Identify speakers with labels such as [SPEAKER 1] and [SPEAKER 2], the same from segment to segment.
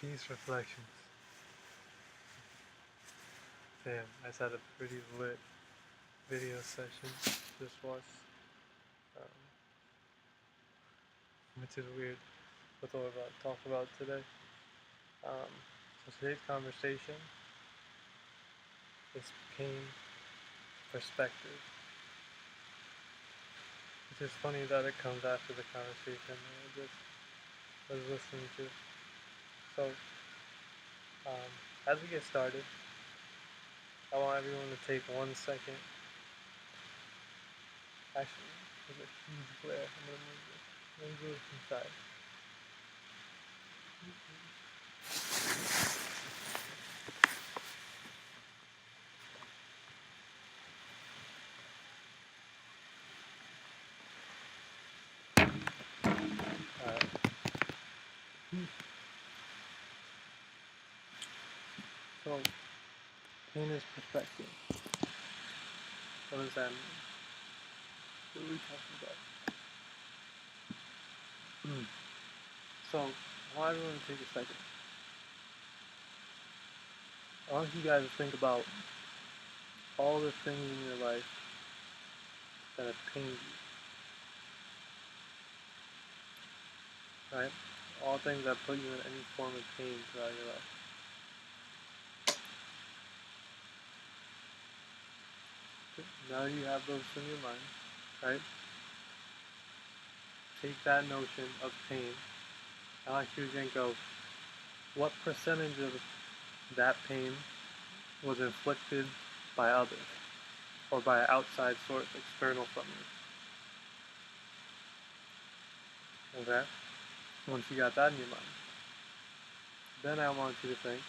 [SPEAKER 1] Peace Reflections. Damn, I just had a pretty lit video session just watched, um, which is weird with what we're about to talk about today. Um, so today's conversation is pain perspective. Which is funny that it comes after the conversation I just was listening to. So, as we get started, I want everyone to take 1 second. Actually, there's a huge glare. I'm gonna move this. Let me go inside. Alright. So, pain is perspective. What does that mean? What are we talking about? So, I want everyone to take a second. I want you guys to think about all the things in your life that have pained you, right? All things that put you in any form of pain throughout your life. Now that you have those in your mind, right? Take that notion of pain. I want you to think of what percentage of that pain was inflicted by others or by an outside source external from you. Okay? Once you got that in your mind, then I want you to think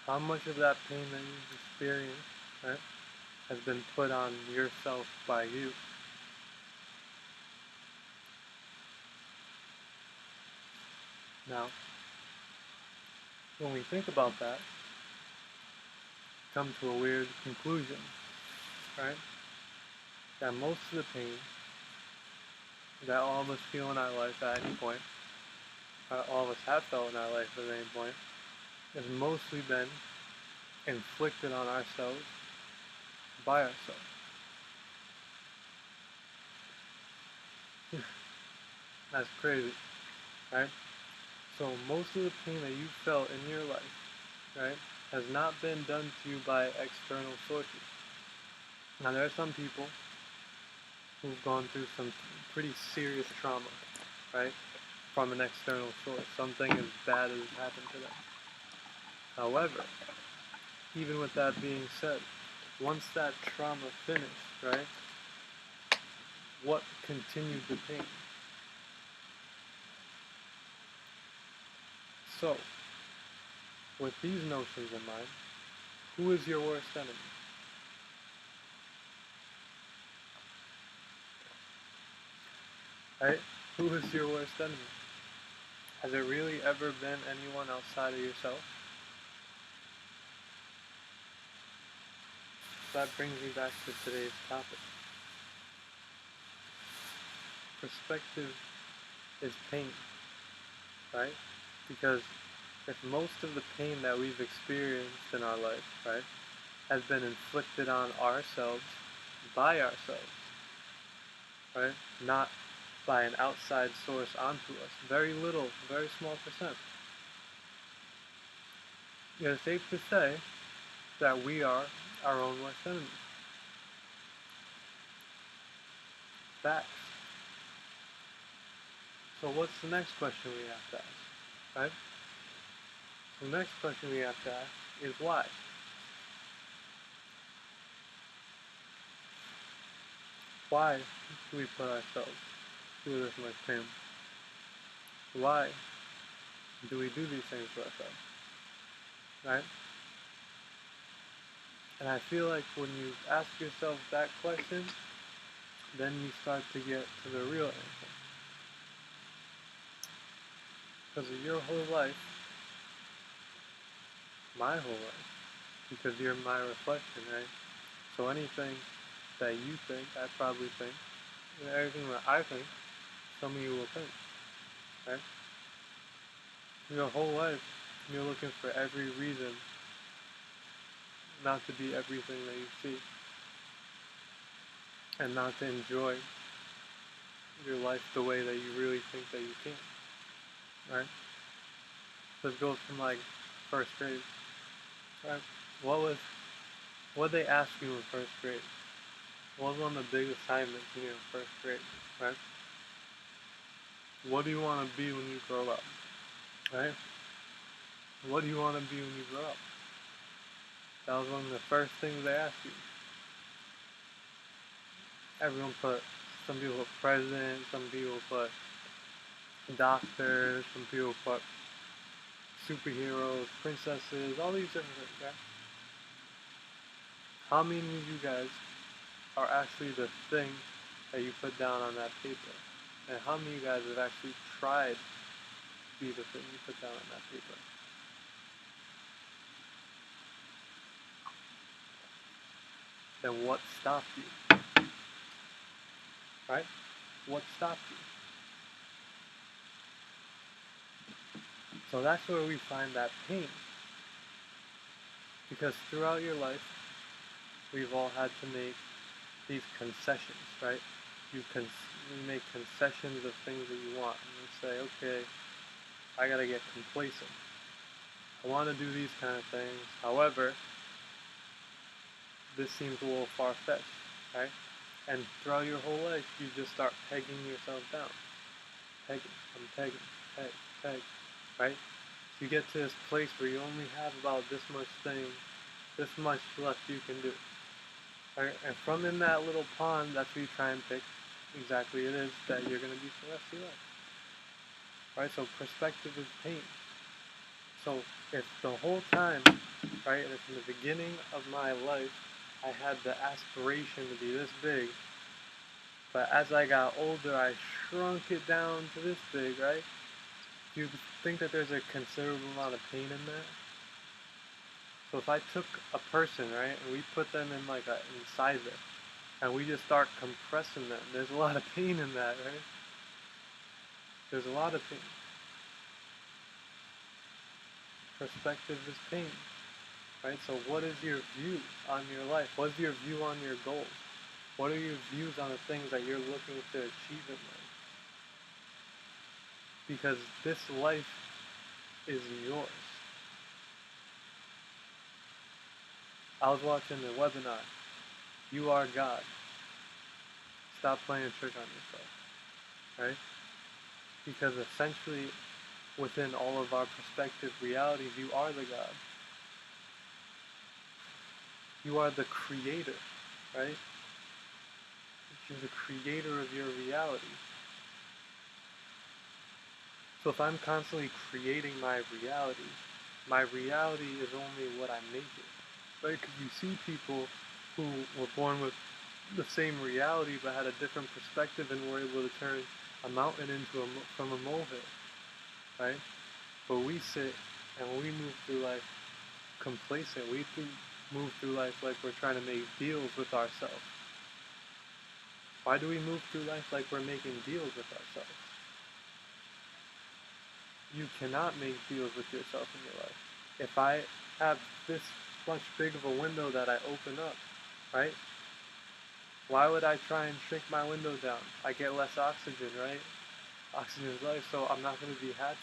[SPEAKER 1] how much of that pain that you've experienced, right, has been put on yourself by you. Now, when we think about that, come to a weird conclusion, right? That most of the pain that all of us feel in our life at any point, all of us have felt in our life at any point, has mostly been inflicted on ourselves by ourselves. That's crazy, right? So most of the pain that you felt in your life, right, has not been done to you by external sources. Now there are some people who've gone through some pretty serious trauma, right, from an external source. Something as bad as happened to them. However, even with that being said, once that trauma finished, right, what continued the pain? So, with these notions in mind, who is your worst enemy? Right? Who is your worst enemy? Has it really ever been anyone outside of yourself? So that brings me back to today's topic. Perspective is pain, right? Because if most of the pain that we've experienced in our life, right, has been inflicted on ourselves by ourselves, right, not by an outside source onto us, very little, very small percent, it's safe to say that we are our own worst enemy. Facts. So what's the next question we have to ask, right? The next question we have to ask is why? Why do we put ourselves through this much pain? Why do we do these things to ourselves, right? And I feel like when you ask yourself that question, then you start to get to the real answer. Because of your whole life, my whole life, because you're my reflection, right? So anything that you think, I probably think, and everything that I think, some of you will think, right? Your whole life, you're looking for every reason not to be everything that you see, and not to enjoy your life the way that you really think that you can, right? This goes from like first grade, right? What was what they ask you in first grade? What was one of the big assignments in your first grade, right? What do you want to be when you grow up, right? What do you want to be when you grow up? That was one of the first things they asked you. Everyone put, some people put president, some people put doctor, some people put superheroes, princesses, all these different things, right? How many of you guys are actually the thing that you put down on that paper? And how many of you guys have actually tried to be the thing you put down on that paper? Then what stopped you, right? What stopped you? So that's where we find that pain. Because throughout your life, we've all had to make these concessions, right? You make concessions of things that you want, and you say, okay, I gotta get complacent. I want to do these kind of things. However, this seems a little far-fetched, right? And throughout your whole life, you just start pegging yourself down. Pegging, I'm pegging, peg, peg, right? So you get to this place where you only have about this much thing, this much left you can do. Right? And from in that little pond, that's where you try and pick exactly it is that you're going to be for the rest of your life. Right? So perspective is pain. So if the whole time, right, if in the beginning of my life, I had the aspiration to be this big, but as I got older, I shrunk it down to this big, right? Do you think that there's a considerable amount of pain in that? So if I took a person, right, and we put them in like a incisor, and we just start compressing them, there's a lot of pain in that, right? There's a lot of pain. Perspective is pain, right? So what is your view on your life? What is your view on your goals? What are your views on the things that you're looking to achieve in life? Because this life is yours. I was watching the webinar, You Are God. Stop playing trick on yourself, right? Because essentially, within all of our perspective realities, you are the God. You are the creator, right? You're the creator of your reality. So if I'm constantly creating my reality is only what I make it, right? Because you see people who were born with the same reality but had a different perspective and were able to turn a mountain into from a molehill, right? But we sit and we move through life complacent. Move through life like we're trying to make deals with ourselves. Why do we move through life like we're making deals with ourselves? You cannot make deals with yourself in your life. If I have this much big of a window that I open up, right? Why would I try and shrink my window down? I get less oxygen, right? Oxygen is life, so I'm not going to be happy.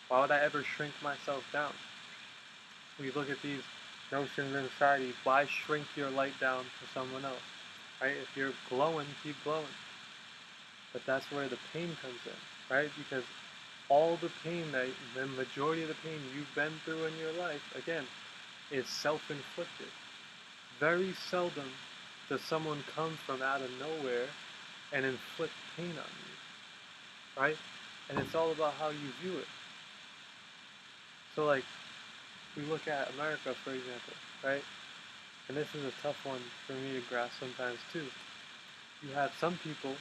[SPEAKER 1] Why would I ever shrink myself down? We look at these notions in society. Why shrink your light down for someone else? Right? If you're glowing, keep glowing. But that's where the pain comes in, right? Because all the pain the majority of the pain you've been through in your life, again, is self-inflicted. Very seldom does someone come from out of nowhere and inflict pain on you, right? And it's all about how you view it. So like, we look at America, for example, right? And this is a tough one for me to grasp sometimes too. You have some people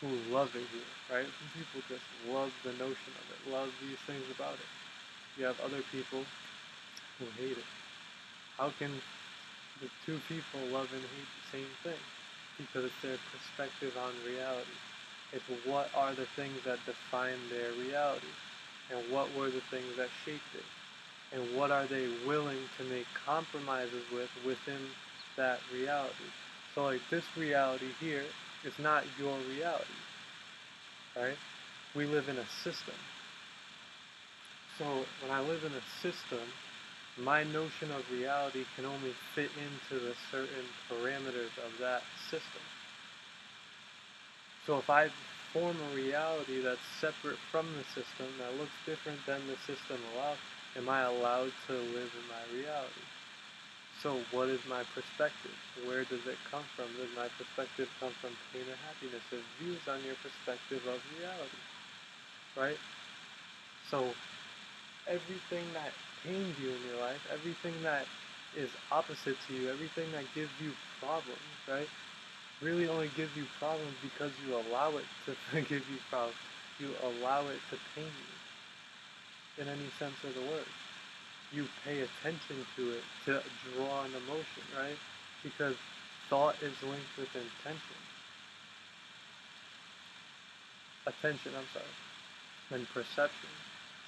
[SPEAKER 1] who love it here, right? Some people just love the notion of it, love these things about it. You have other people who hate it. How can the two people love and hate the same thing? Because it's their perspective on reality. It's what are the things that define their reality. and what were the things that shaped it, and what are they willing to make compromises with within that reality. So like this reality here is not your reality, right? We live in a system. So when I live in a system, my notion of reality can only fit into the certain parameters of that system. So if I form a reality that's separate from the system, that looks different than the system allows, am I allowed to live in my reality? So what is my perspective? Where does it come from? Does my perspective come from pain or happiness? It views on your perspective of reality, right? So everything that pains you in your life, everything that is opposite to you, everything that gives you problems, right? Really only gives you problems because you allow it to give you problems. You allow it to pain you in any sense of the word. You pay attention to it to draw an emotion, right? Because thought is linked with intention. Attention, I'm sorry. And perception.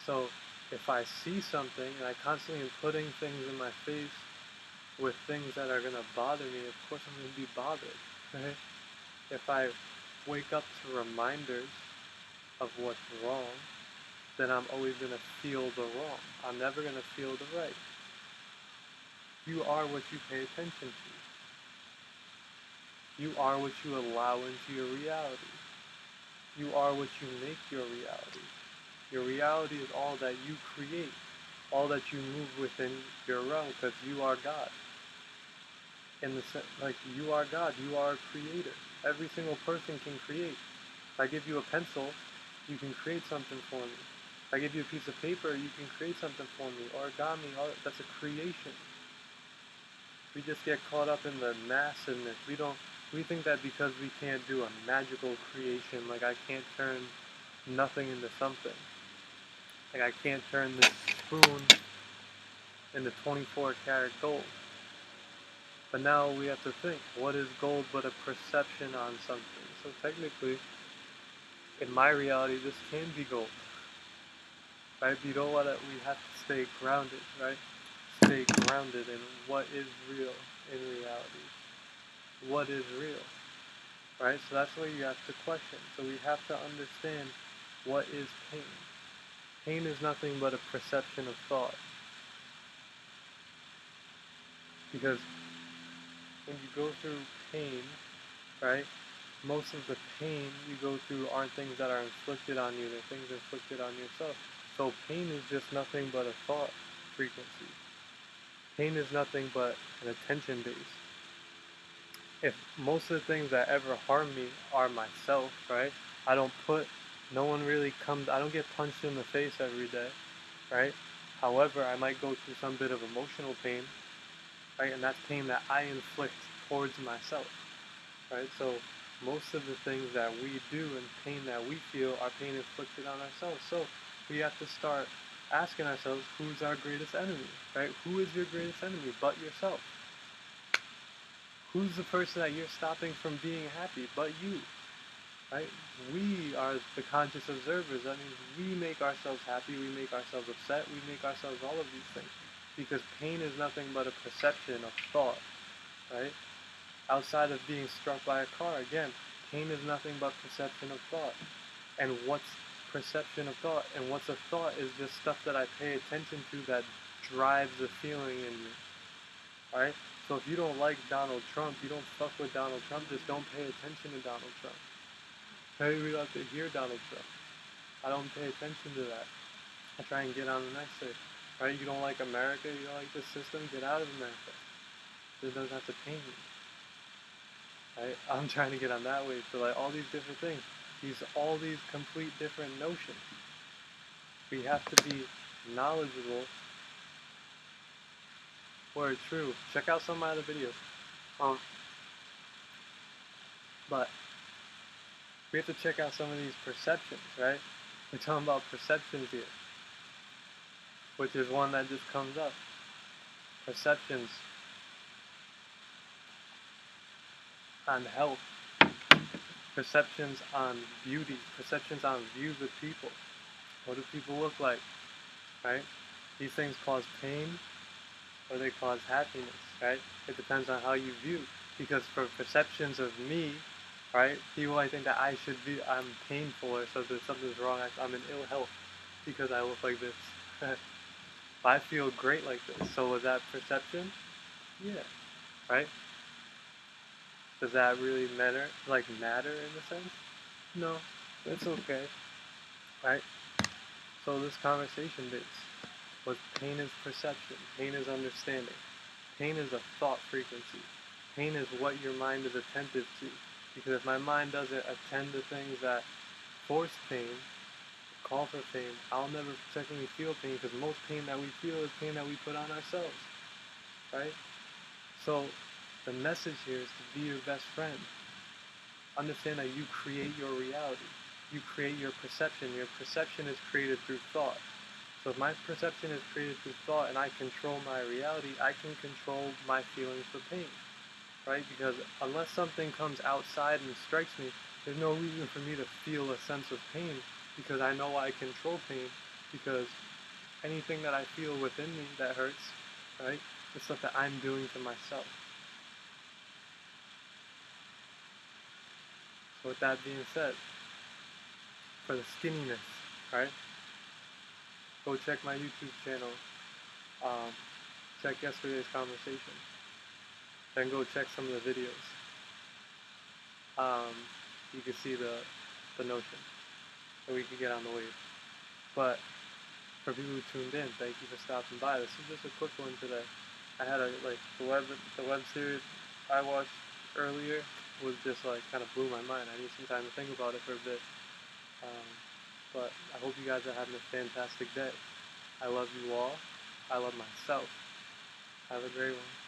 [SPEAKER 1] So if I see something and I constantly am putting things in my face with things that are going to bother me, of course I'm going to be bothered, right? If I wake up to reminders of what's wrong, then I'm always going to feel the wrong. I'm never going to feel the right. You are what you pay attention to. You are what you allow into your reality. You are what you make your reality. Your reality is all that you create, all that you move within your realm, because you are God. In the sense, like you are God, you are a creator. Every single person can create. If I give you a pencil, you can create something for me. If I give you a piece of paper, you can create something for me. Origami, that's a creation. We just get caught up in the massiveness. We think that because we can't do a magical creation, like I can't turn nothing into something. Like I can't turn this spoon into 24 karat gold. But now we have to think, what is gold but a perception on something? So technically, in my reality, this can be gold, right? But you know what? We have to stay grounded, right? Stay grounded in what is real in reality. What is real, right? So that's what you have to question. So we have to understand what is pain. Pain is nothing but a perception of thought. Because when you go through pain, right? Most of the pain you go through aren't things that are inflicted on you, they're things inflicted on yourself. So pain is just nothing but a thought frequency. Pain is nothing but an attention base. If most of the things that ever harm me are myself, right? I don't put, no one really comes, I don't get punched in the face every day, right? However, I might go through some bit of emotional pain, right? And that's pain that I inflict towards myself, right? So most of the things that we do and pain that we feel are pain inflicted on ourselves. So we have to start asking ourselves, who's our greatest enemy, right? Who is your greatest enemy but yourself? Who's the person that you're stopping from being happy but you, right? We are the conscious observers. That means we make ourselves happy, we make ourselves upset, we make ourselves all of these things. Because pain is nothing but a perception of thought, right? Outside of being struck by a car, again, pain is nothing but perception of thought. And what's perception of thought? And what's a thought is just stuff that I pay attention to that drives a feeling in me. Alright? So if you don't like Donald Trump, you don't fuck with Donald Trump, just don't pay attention to Donald Trump. Maybe we have to hear Donald Trump. I don't pay attention to that. I try and get on the next day. Right? You don't like America, you don't like the system, get out of America. It doesn't have to pain you. Right? I'm trying to get on that wave. So like all these different things, all these complete different notions. We have to be knowledgeable where it's true. Check out some of my other videos. But we have to check out some of these perceptions, right? We're talking about perceptions here, which is one that just comes up. Perceptions on health, perceptions on beauty, perceptions on views of people, What do people look like, right? These things cause pain or they cause happiness, right? It depends on how you view. Because for perceptions of me, right, people might think that I'm painful or something's wrong. I'm in ill health because I look like this. I feel great like this. So was that perception? Yeah, right? Does that really matter in a sense? No, it's okay, right? So this conversation was pain is perception, pain is understanding, pain is a thought frequency, pain is what your mind is attentive to. Because if my mind doesn't attend to things that force pain, call for pain, I'll never technically feel pain because most pain that we feel is pain that we put on ourselves, right? So the message here is to be your best friend. Understand that you create your reality. You create your perception. Your perception is created through thought. So if my perception is created through thought and I control my reality, I can control my feelings for pain, right? Because unless something comes outside and strikes me, there's no reason for me to feel a sense of pain because I know I control pain because anything that I feel within me that hurts, right, is stuff that I'm doing to myself. So with that being said, for the skinniness, right, go check my YouTube channel. Um, check yesterday's conversation. Then go check some of the videos. Um, you can see the notion that we could get on the wave. But for people who tuned in, thank you for stopping by. This is just a quick one today. I had the web series I watched earlier was just like kind of blew my mind. I need some time to think about it for a bit. Um, but I hope you guys are having a fantastic day. I love you all. I love myself. Have a great one.